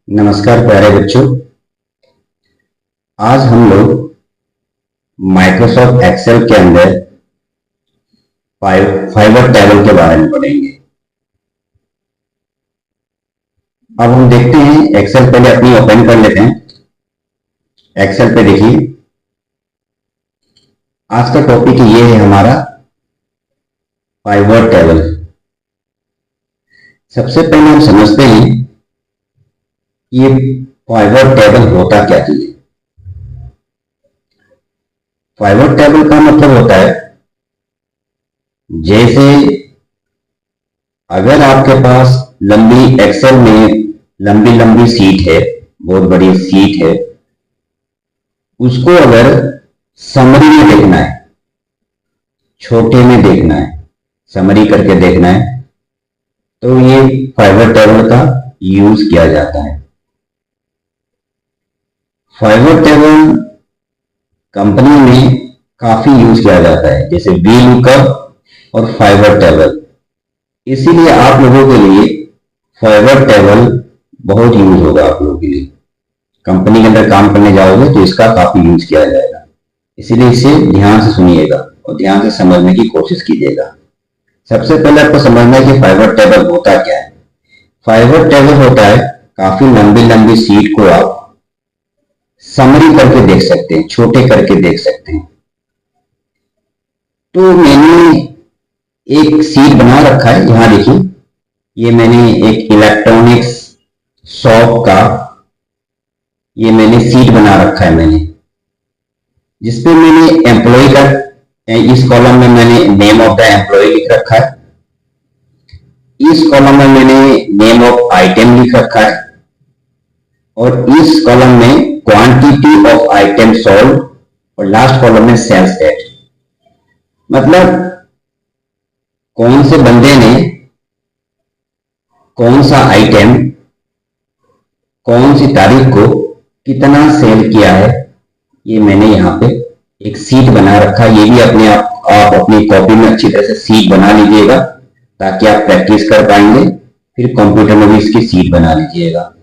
नमस्कार प्यारे बच्चों। आज हम लोग माइक्रोसॉफ्ट एक्सेल के अंदर फाइवर टेबल के बारे में पढ़ेंगे। अब हम देखते हैं, एक्सेल पहले अपनी ओपन कर लेते हैं। एक्सेल पे देखिए, आज का टॉपिक ये है हमारा फाइवर टेबल। सबसे पहले हम समझते हैं ये फाइवर टेबल होता क्या चीज है। फाइवर टेबल का मतलब होता है, जैसे अगर आपके पास लंबी एक्सेल में लंबी लंबी सीट है, बहुत बड़ी सीट है, उसको अगर समरी में देखना है, छोटे में देखना है, समरी करके देखना है, तो ये फाइवर टेबल का यूज किया जाता है। फाइवर टेबल कंपनी में काफी यूज किया जाता है, जैसे VLOOKUP और फाइवर टेबल। इसीलिए आप लोगों के लिए फाइवर टेबल बहुत यूज होगा। आप लोगों के लिए कंपनी के अंदर काम करने जाओगे तो इसका काफी यूज किया जाएगा, इसीलिए इसे ध्यान से सुनिएगा और ध्यान से समझने की कोशिश कीजिएगा। सबसे पहले आपको समझना है कि फाइवर टेबल होता क्या है। फाइवर टेबल होता है, काफी लंबी लंबी सीट को आप समरी करके देख सकते हैं, छोटे करके देख सकते हैं। तो मैंने एक सीट बना रखा है, यहां देखिए, ये मैंने एक इलेक्ट्रॉनिक्स शॉप का ये मैंने सीट बना रखा है मैंने, जिसपे मैंने एम्प्लॉय का, इस कॉलम में मैंने नेम ऑफ द एम्प्लॉय लिख रखा है, इस कॉलम में मैंने नेम ऑफ आइटम लिख रखा है, और इस कॉलम में क्वांटिटी ऑफ आइटम सोल्ड, और लास्ट कॉलम में सेल्स डेट। मतलब कौन से बंदे ने कौन सा आइटम कौन सी तारीख को कितना सेल किया है, ये मैंने यहां पे एक सीट बना रखा है। ये भी अपने आप अपनी कॉपी में अच्छी तरह से सीट बना लीजिएगा, ताकि आप प्रैक्टिस कर पाएंगे, फिर कंप्यूटर में भी इसकी सीट बना लीजिएगा।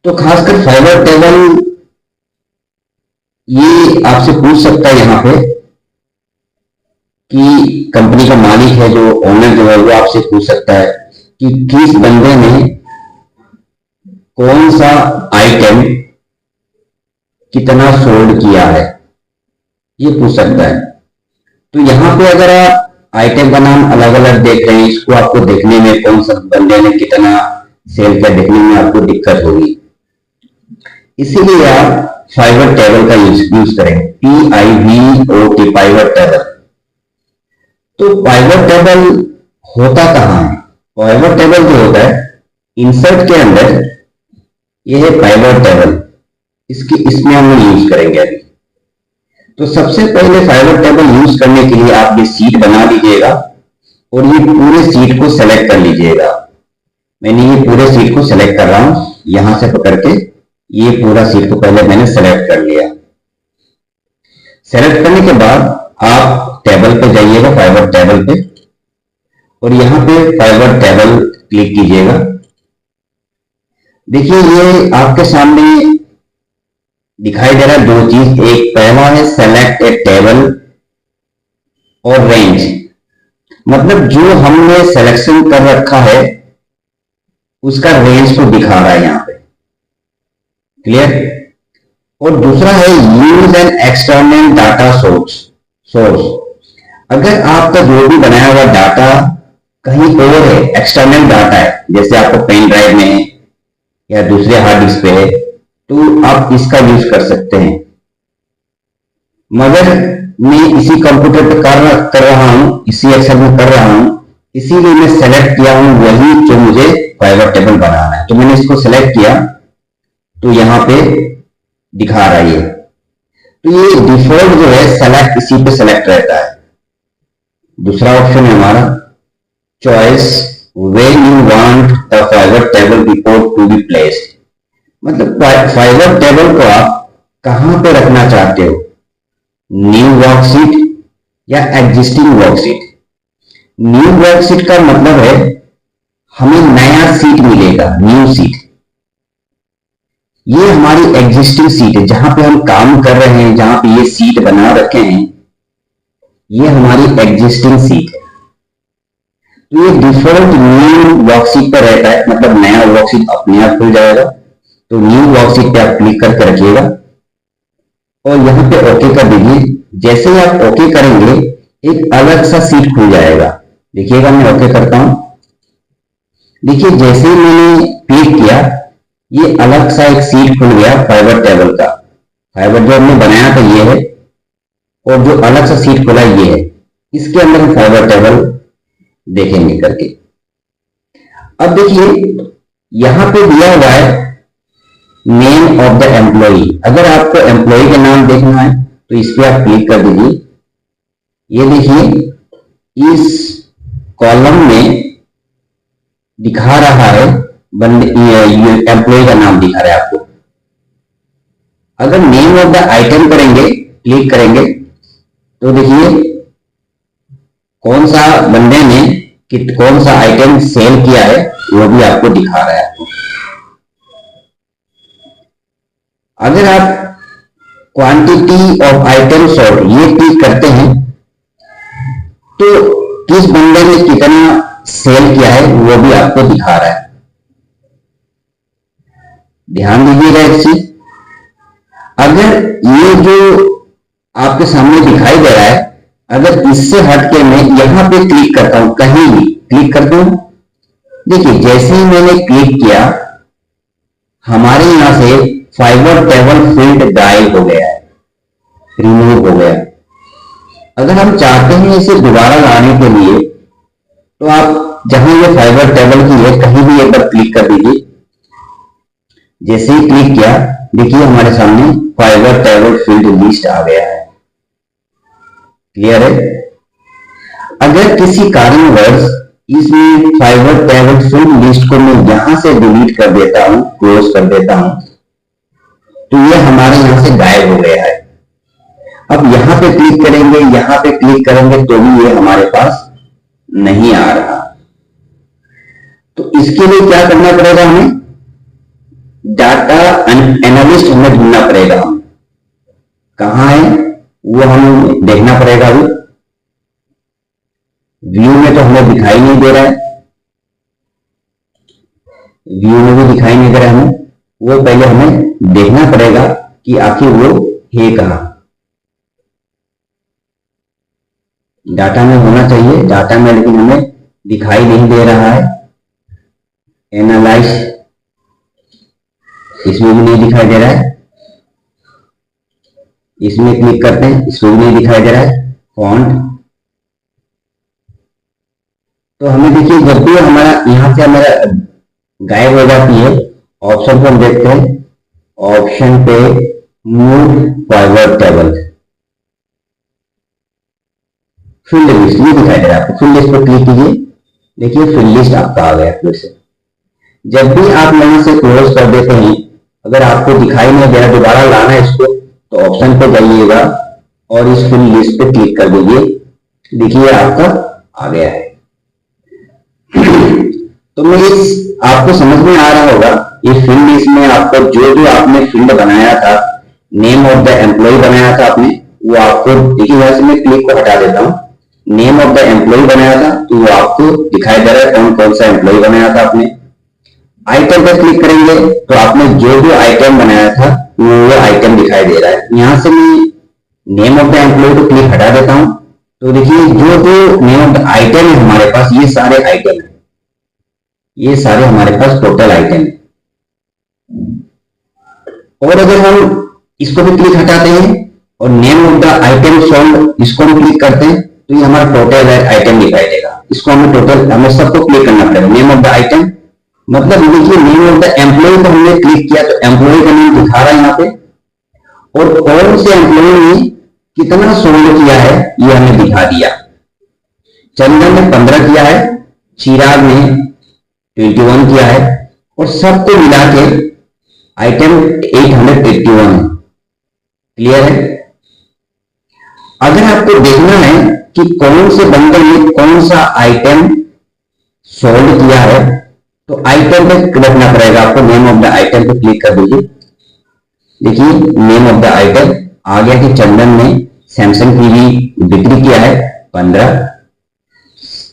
तो खासकर फाइवर टेबल ये आपसे पूछ सकता है यहां पे कि कंपनी का मालिक है, जो ओनर जो है, वो आपसे पूछ सकता है कि किस बंदे ने कौन सा आइटम कितना सोल्ड किया है, ये पूछ सकता है। तो यहां पे अगर आप आइटम का नाम अलग अलग देख रहे हैं, इसको आपको देखने में कौन सा बंदे ने कितना सेल किया देखने में आपको दिक्कत होगी, इसीलिए आप फाइवर टेबल का यूज करें, PIVOT, फाइवर टेबल। तो फाइवर टेबल होता कहां है? फाइवर टेबल जो होता है इंसर्ट के अंदर, यह है फाइवर टेबल, इसमें हम यूज करेंगे अभी। तो सबसे पहले फाइवर टेबल यूज करने के लिए आप ये सीट बना लीजिएगा, और ये पूरे सीट को सेलेक्ट कर लीजिएगा। मैंने ये पूरे सीट को सेलेक्ट कर रहा हूं, यहां से पकड़ के ये पूरा सीट को पहले मैंने सेलेक्ट कर लिया। सेलेक्ट करने के बाद आप टेबल पे जाइएगा, फाइवर टेबल पे, और यहां पे फाइवर टेबल क्लिक कीजिएगा। देखिए ये आपके सामने दिखाई दे रहा है दो चीज, एक पहला है सेलेक्ट ए टेबल और रेंज, मतलब जो हमने सिलेक्शन कर रखा है उसका रेंज को दिखा रहा है यहां पे, क्लियर। और दूसरा है use an external data source. अगर आपका जो भी बनाया हुआ डाटा कहीं और है, एक्सटर्नल डाटा है, जैसे आपको पेन ड्राइव में है या दूसरे हार्ड डिस्क पे है, तो आप इसका यूज कर सकते हैं। मगर मैं इसी कंप्यूटर पे कर रहा हूं, इसी एक्सेल में कर रहा हूं, इसीलिए मैं सेलेक्ट किया हूं वही जो मुझे फाइवर टेबल बनाना है। तो मैंने इसको सेलेक्ट किया, तो यहां पे दिखा रहा है। तो ये डिफॉल्ट जो है सेलेक्ट, इसी पे सेलेक्ट रहता है। दूसरा ऑप्शन है हमारा choice when you want the pivot table report to be placed, मतलब फाइवर टेबल को आप कहां पे रखना चाहते हो, न्यू वर्कशीट या एग्जिस्टिंग वर्कशीट। न्यू वर्कशीट का मतलब है हमें नया सीट मिलेगा, न्यू सीट। ये हमारी एग्जिस्टिंग सीट है, जहां पे हम काम कर रहे हैं, जहां पे ये सीट बना रखे हैं, ये हमारी एग्जिस्टिंग सीट है। तो ये डिफॉल्ट न्यू वर्कशीट पर रहता है, मतलब नया वर्कशीट अपने आप खुल जाएगा। तो न्यू वर्कशीट पे आप क्लिक करके रखिएगा और यहाँ पे ओके कर दीजिए। जैसे ही आप ओके करेंगे एक अलग सा सीट खुल जाएगा। देखिएगा, मैं ओके करता हूं। देखिए, जैसे ही मैंने क्लिक किया ये अलग सा एक सीट खुल गया फाइवर टेबल का। फाइवर जो हमने बनाया था ये है, और जो अलग सा सीट खुला ये है। इसके अंदर हम फाइवर टेबल देखेंगे करके। अब देखिए, यहां पे दिया हुआ है नेम ऑफ द एम्प्लॉई। अगर आपको एम्प्लॉई का नाम देखना है तो इस पे आप क्लिक कर दीजिए। ये देखिए, इस कॉलम में दिखा रहा है एम्प्लॉय का नाम दिखा रहा है आपको। अगर नेम ऑफ द आइटम करेंगे, क्लिक करेंगे, तो देखिए कौन सा बंदे ने कौन सा आइटम सेल किया है वो भी आपको दिखा रहा है आपको। अगर आप क्वांटिटी ऑफ आइटम सोल्ड ये क्लिक करते हैं तो किस बंदे ने कितना सेल किया है वो भी आपको दिखा रहा है। ध्यान दीजिएगा इस चीज। अगर ये जो आपके सामने दिखाई दे रहा है, अगर इससे हटके मैं यहां पे क्लिक करता हूं, कहीं भी क्लिक करता हूं, देखिए जैसे ही मैंने क्लिक किया हमारे यहां से फाइवर टेबल फील्ड गायब हो गया है, रिमूव हो गया। अगर हम चाहते हैं इसे दोबारा लाने के लिए तो आप जहां ये फाइवर टेबल की है कहीं भी एक बार क्लिक कर दीजिए। जैसे ही क्लिक किया देखिए हमारे सामने फाइवर टेबल फील्ड लिस्ट आ गया है। क्लियर है? अगर किसी कारणवश इसमें फाइवर टेबल फील्ड लिस्ट को मैं यहां से डिलीट कर देता हूं, क्लोज कर देता हूं, तो ये हमारे यहां से गायब हो गया है। अब यहां पे क्लिक करेंगे, यहां पे क्लिक करेंगे तो भी ये हमारे पास नहीं आ रहा। तो इसके लिए क्या करना पड़ेगा, हमें डाटा एनालिस्ट हमें ढूंढना पड़ेगा। कहां है वो हमें देखना पड़ेगा। अभी व्यू में तो हमें दिखाई नहीं दे रहा है, व्यू में भी दिखाई नहीं दे रहा है हमें। वो पहले हमें देखना पड़ेगा कि आखिर वो है कहां। डाटा में होना चाहिए, डाटा में लेकिन हमें दिखाई नहीं दे रहा है। एनालाइज इसमें भी नहीं दिखाई दे रहा है। इसमें क्लिक करते हैं, इसमें भी नहीं दिखाई दे रहा है। फॉन्ट, तो हमें देखिए जब भी हमारा यहां से हमारा गायब हो जाती है, ऑप्शन को हम देखते हैं, ऑप्शन पे move forward table, field list ये दिखाई दे रहा है आपको। फील्ड लिस्ट पर क्लिक कीजिए, देखिए फील्ड लिस्ट आपका आ गया फिर से। जब भी आप यहां से क्लोज कर देते हैं, अगर आपको दिखाई नहीं दे रहा दोबारा लाना है इसको, तो ऑप्शन पे जाइएगा और इस फील्ड लिस्ट पे क्लिक कर दीजिए। देखिए आपका आ गया है। तो मैं इस आपको समझ में आ रहा होगा, ये फील्ड लिस्ट में आपको जो जो आपने फील्ड बनाया था, नेम ऑफ द एम्प्लॉय बनाया था आपने, वो आपको देखिए। यहां से मैं क्लिक को हटा देता हूं, नेम ऑफ द एम्प्लॉय बनाया था तो वो आपको दिखाई दे रहा है कौन कौन सा एम्प्लॉय बनाया था आपने। आइटम पर क्लिक करेंगे तो आपने जो जो आइटम बनाया था वो आइटम दिखाई दे रहा है। यहां से मैं नेम ऑफ द एम्प्लॉय को क्लिक हटा देता हूं, तो देखिए जो जो नेम ऑफ द आइटम है हमारे पास, ये सारे आइटम है, ये सारे हमारे पास टोटल आइटम है। और अगर हम इसको भी क्लिक हटाते हैं और name of the item sold इसको हम क्लिक करते हैं तो ये हमारा टोटल आइटम दिखाई देगा। इसको हमें टोटल हमें सबको क्लिक करना पड़ेगा। नेम ऑफ द आइटम मतलब देखिए नेम ऑफ द एम्प्लॉय को हमने क्लिक किया तो एम्प्लॉय का नाम दिखा रहा है यहाँ पे, और कौन से एम्प्लॉय ने कितना सोल्ड किया है ये हमें दिखा दिया। चंदन ने 15 किया है, चिराग ने 21 किया है, और सबको मिला के आइटम 881 है। क्लियर है? अगर आपको देखना है कि कौन से बंदे ने कौन सा आइटम सोल्ड किया है तो आइटम पे रखना पड़ेगा आपको, नेम ऑफ द आइटम पे क्लिक कर दीजिए। देखिए नेम ऑफ द आइटम आ गया कि चंदन ने सैमसंग टीवी बिक्री किया है 15।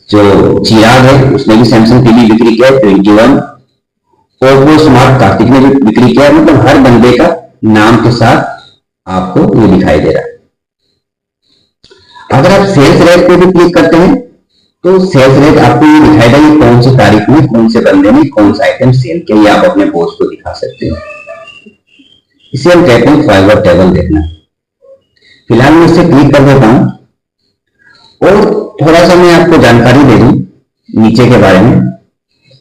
जो चिराग है उसने भी सैमसंग टीवी बिक्री किया है 21। ओप्पो स्मार्ट कार्तिक ने भी बिक्री किया है। मतलब हर बंदे का नाम के साथ आपको ये दिखाई दे रहा है। अगर आप सेल्स रेट पे भी क्लिक करते हैं तो सेल्स रेट आपको ये दिखाएगा कि कौन सी तारीख में कौन से बंदे ने कौन सा आइटम सेल किया, ये आप अपने बॉस को दिखा सकते हैं। इसे हम कहते हैं फाइवर टेबल देखना। फिलहाल मैं इसे क्लिक कर देता हूं और थोड़ा सा मैं आपको जानकारी दे दूं नीचे के बारे में।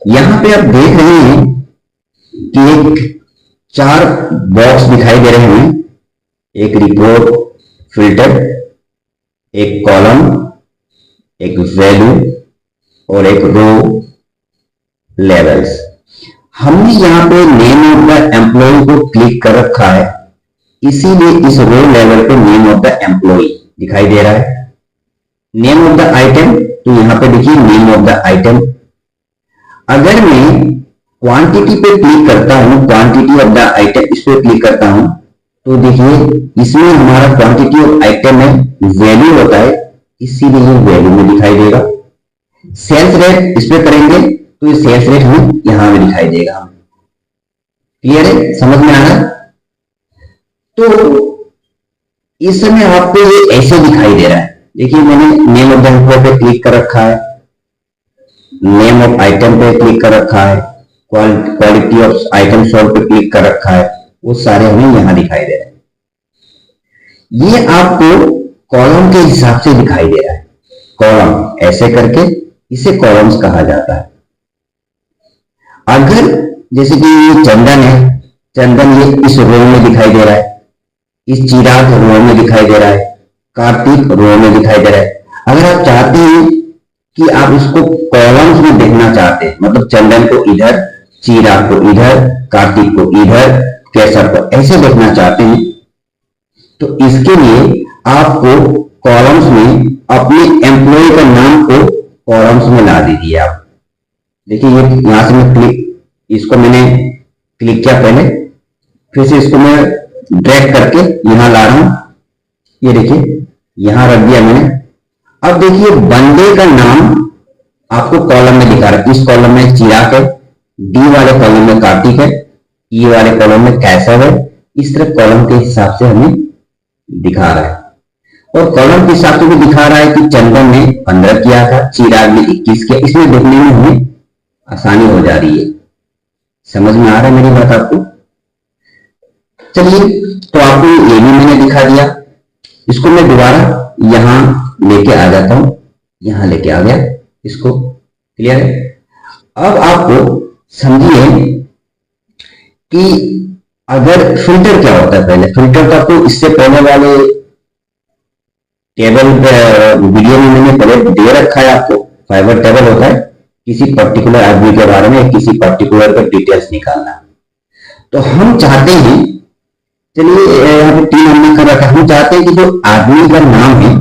यहां पे आप देख रहे हैं कि एक 4 बॉक्स दिखाई दे रहे हैं, एक रिपोर्ट फिल्टर, एक कॉलम, एक वैल्यू और एक रो लेवल्स। हमने यहां पे नेम ऑफ द एम्प्लॉय को क्लिक कर रखा है, इसीलिए इस रो लेवल पे नेम ऑफ द एम्प्लॉय दिखाई दे रहा है। नेम ऑफ द आइटम, तो यहां पे देखिए नेम ऑफ द आइटम। अगर मैं क्वांटिटी पे क्लिक करता हूं, क्वांटिटी ऑफ द आइटम इस पे क्लिक करता हूं, तो देखिए इसमें हमारा क्वांटिटी ऑफ आइटम में वैल्यू होता है, इसीलिए ये वैल्यू में दिखाई देगा। सेल्स रेट इस पे करेंगे तो ये सेल्स रेट हमें यहां में दिखाई देगा। क्लियर है, समझ में आ रहा है? तो इस समय आपको ये ऐसे दिखाई दे रहा है। देखिए मैंने नेम ऑफ द एम्प्लॉय पे क्लिक कर रखा है, नेम ऑफ आइटम पे क्लिक कर रखा है, क्वालिटी ऑफ आइटम सोल्ड पे क्लिक कर रखा है, वो सारे हमें यहां दिखाई दे रहे हैं। ये आपको कॉलम के हिसाब से दिखाई दे रहा है। कॉलम ऐसे करके इसे कॉलम्स कहा जाता है। अगर जैसे कि ये चंदन है, चंदन ये इस रो में दिखाई दे रहा है, इस चिराग रो में दिखाई दे रहा है, कार्तिक रो में दिखाई दे रहा है। अगर आप चाहते हैं कि आप इसको कॉलम्स में देखना चाहते हैं, मतलब चंदन को इधर, चिराग को इधर, कार्तिक को इधर, केसर को ऐसे देखना चाहते हैं, तो इसके लिए आपको कॉलम्स में अपने एम्प्लॉय का नाम को कॉलम्स में ला दीजिए आप। देखिए ये यहां से मैं क्लिक, इसको मैंने क्लिक किया पहले, फिर से इसको मैं ड्रैग करके यहां ला रहा हूं। ये देखिए यहां रख दिया मैंने। अब देखिए बंदे का नाम आपको कॉलम में दिखा रहा है। इस कॉलम में चिराग है, डी वाले कॉलम में कार्तिक है, ई वाले कॉलम में कैसर है। इस तरह कॉलम के हिसाब से हमें दिखा रहा है, और कॉलम के हिसाब से भी दिखा रहा है कि चंदन ने 15 किया था, चिराग ने 21 किया। इसमें देखने में हमें आसानी हो जा रही है। समझ में आ रहा है मेरी बात आपको? चलिए, तो आपको ये भी मैंने दिखा दिया। इसको मैं दोबारा यहां लेके आ जाता हूं, यहां लेके आ गया इसको। क्लियर है? अब आपको समझिए कि अगर फिल्टर क्या होता है। पहले फिल्टर का तो इससे पहले वाले टेबल वीडियो में मैंने पहले दे रखा है आपको। फाइवर टेबल होता है किसी पर्टिकुलर आदमी के बारे में, किसी पर्टिकुलर का डिटेल्स निकालना। तो हम चाहते हैं, चलिए यहाँ पे 3 हमने कर रखा है। हम चाहते हैं कि जो आदमी का नाम है,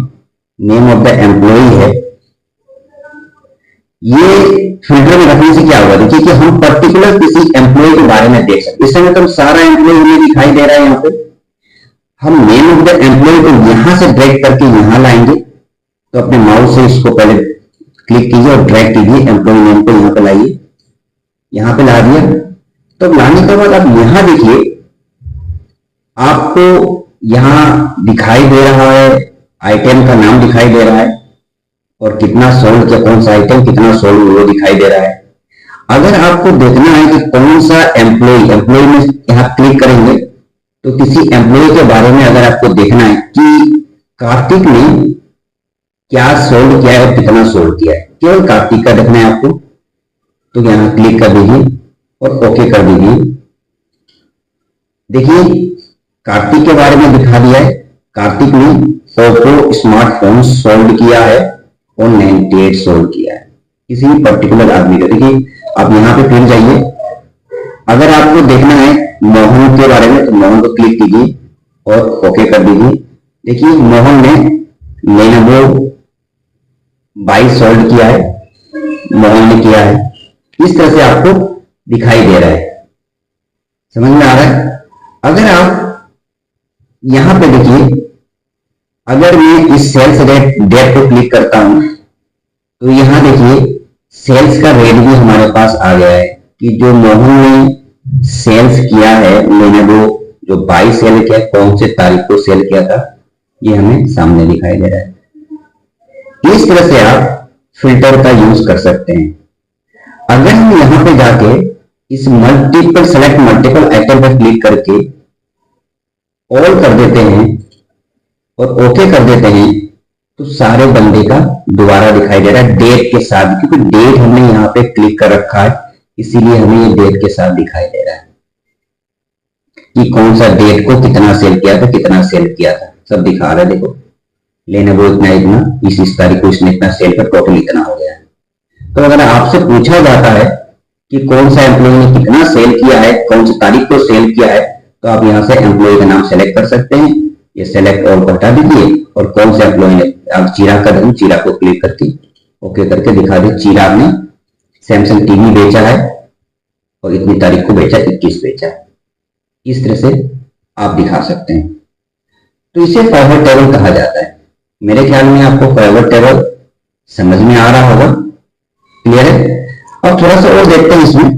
नेम ऑफ द एम्प्लॉय है, ये फिल्टर में रखने से क्या होगा? देखिए कि हम पर्टिकुलर किसी एम्प्लॉय के बारे में देख सकते हैं। इस समय तो सारा एम्प्लॉय हमें दिखाई दे रहा है। यहाँ पे हम नेम ऑफ द एम्प्लॉय को यहां से ड्रैग करके यहां लाएंगे। तो अपने माउस से इसको पहले क्लिक कीजिए और ड्रैग कीजिए, एम्प्लॉय नेम को यहां पे लाइए। यहां पे ला दिया। तो लाने के बाद आप यहां देखिए, आपको यहां दिखाई दे रहा है, आइटम का नाम दिखाई दे रहा है और कितना सोल्ड किया, कौन सा आइटम कितना सोल्ड वो दिखाई दे रहा है। अगर आपको देखना है कि कौन सा एम्प्लॉय में यहां क्लिक करेंगे तो किसी एम्प्लॉय के बारे में अगर आपको देखना है कि कार्तिक ने क्या सोल्ड किया है और कितना सोल्ड किया है, केवल कार्तिक का देखना है आपको, तो यहां क्लिक कर दीजिए और ओके कर दीजिए। देखिए कार्तिक के बारे में दिखा दिया है। कार्तिक ने ओप्पो स्मार्टफोन सोल्ड किया है और 98 सोल्ड किया है किसी पर्टिकुलर आदमी का। देखिए आप यहाँ पे फिर जाइए। अगर आपको देखना है मोहन के बारे में तो मोहन को क्लिक कीजिए और ओके कर दीजिए। देखिए मोहन ने लेनोवो 22 सोल्ड किया है, मोहन ने किया है। इस तरह से आपको दिखाई दे रहा है। समझ में आ रहा है? अगर आप यहां पे देखिए, अगर मैं इस सेल्स डेट को क्लिक करता हूं तो यहां देखिए सेल्स का रेट भी हमारे पास आ गया है कि जो मोहन ने सेल्स किया है, मैंने वो जो बाई सेल किया, कौन से तारीख को सेल किया था, ये हमें सामने दिखाई दे रहा है। इस तरह से आप फिल्टर का यूज कर सकते हैं। अगर हम यहां पे जाके इस मल्टीपल सेलेक्ट मल्टीपल आइटम पर क्लिक करके ऑल कर देते हैं और ओके कर देते हैं तो सारे बंदे का दोबारा दिखाई दे रहा है डेट के साथ, क्योंकि डेट हमने यहाँ पे क्लिक कर रखा है, इसीलिए हमें ये डेट के साथ दिखाई दे रहा है कि कौन सा डेट को कितना सेल किया था, कितना सेल किया था, सब दिखा रहा है। देखो लेने वो इतना इतना, इस तारीख को इसने इतना सेल कर, टोटल इतना हो गया है। तो अगर आपसे पूछा जाता है कि कौन सा एम्प्लॉय ने कितना सेल किया है, कौन सी तारीख को सेल किया है, तो आप यहाँ से एम्प्लॉय का नाम सेलेक्ट कर सकते हैं। ये सेलेक्ट ऑल को हटा दीजिए और कौन से एम्प्लॉय ने, आप चिराग का दूं, चिराग को क्लिक करके ओके करके दिखा दे, चिराग ने सैमसंग टीवी बेचा है और इतनी तारीख को बेचा, 21 बेचा। इस तरह से आप दिखा सकते हैं। तो इसे फॉरवर्ड टेबल कहा जाता है। मेरे ख्याल में आपको फॉरवर्ड टेबल समझ में आ रहा होगा, क्लियर है? अब थोड़ा सा और देखते हैं इसमें।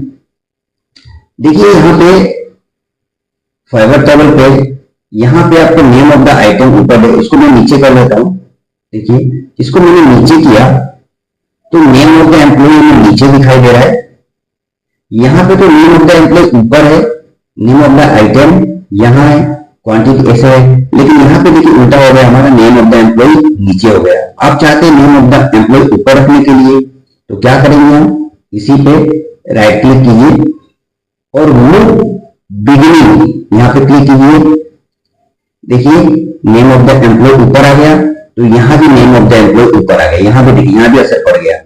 देखिए यहाँ पे फॉरवर्ड टेबल पे, यहाँ पे आपको नेम ऑफ द आइटम ऊपर है, इसको मैं नीचे कर लेता हूं। देखिए इसको मैंने नीचे किया तो नेम ऑफ द एम्प्लॉय में नीचे दिखाई दे रहा है। यहाँ पे तो नेम ऑफ द एम्प्लॉय ऊपर है, नेम ऑफ द आइटम यहाँ है, क्वांटिटी ऐसे है, लेकिन यहाँ पे देखिए उल्टा हो गया, हमारा नेम ऑफ द एम्प्लॉय नीचे हो गया। आप चाहते हैं नेम ऑफ द एम्प्लॉय ऊपर रखने के लिए, तो क्या करेंगे हम, इसी पे राइट क्लिक कीजिए और मूव बिगिनिंग यहाँ पे क्लिक कीजिए। देखिए नेम ऑफ द एम्प्लॉय ऊपर आ गया, तो यहां भी नेम ऑफ द एम्प्लॉय ऊपर आ गया, यहां भी देखिए, यहां भी असर पड़ गया।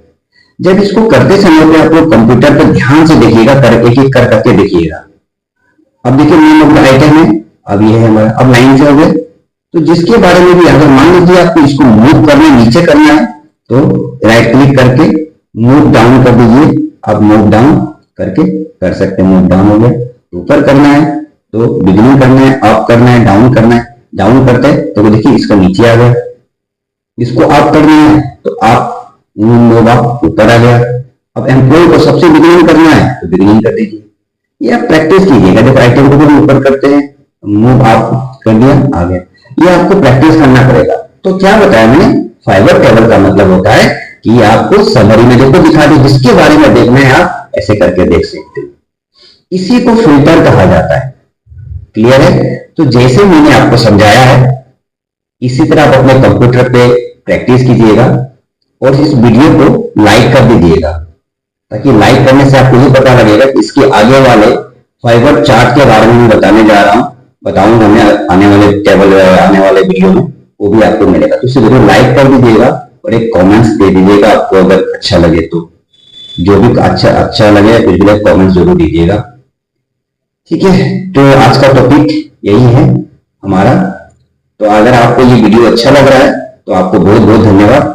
जब इसको करते समय पे आप लोग कंप्यूटर पर ध्यान से देखिएगा, एक एक कर करके देखिएगा। अब देखिए नेम ऑफ द आइटम है, अब ये है हमारा, अब लाइन से हो गए। तो जिसके बारे में भी अगर मान लीजिए आपको इसको मूव करना, नीचे करना है, तो राइट क्लिक करके मूव डाउन कर दीजिए। अब मूव डाउन करके कर सकते हैं, मूव डाउन हो गया। ऊपर करना है तो बिगिनिंग करना है, अप करना है, डाउन करना है, डाउन करते हैं तो देखिए इसका नीचे आ गया। इसको अप करना है तो आप मूव अप ऊपर आ गया। अब एम्प्लॉय को सबसे बिगिनिंग करना है तो बिगिनिंग कर दीजिए। ये आप प्रैक्टिस कीजिएगा, जब आइटम को भी ऊपर करते हैं, मूव अप कर दिया, आ गया। ये आपको प्रैक्टिस करना पड़ेगा। तो क्या बताया मैंने, फाइवर टेबल का मतलब होता है कि आपको समरी में देखो दिखा दे, जिसके बारे में देखना है आप ऐसे करके देख सकते हो। इसी को फिल्टर कहा जाता है, क्लियर है? तो जैसे मैंने आपको समझाया है, इसी तरह आप अपने कंप्यूटर पे प्रैक्टिस कीजिएगा और इस वीडियो को लाइक कर दीजिएगा, ताकि लाइक करने से आपको ये पता लगेगा कि इसके आगे वाले फाइवर चार्ट के बारे में बताने जा रहा हूं, बताऊंगा मैं आने वाले टेबल, आने वाले वीडियो में, वो भी आपको मिलेगा। तो इसे जरूर लाइक कर दीजिएगा और एक कमेंट्स दे दीजिएगा आपको अगर अच्छा लगे तो। जो भी अच्छा लगे बिल्कुल कमेंट जरूर दीजिएगा, ठीक है? तो आज का टॉपिक यही है हमारा। तो अगर आपको ये वीडियो अच्छा लग रहा है तो आपको बहुत बहुत धन्यवाद।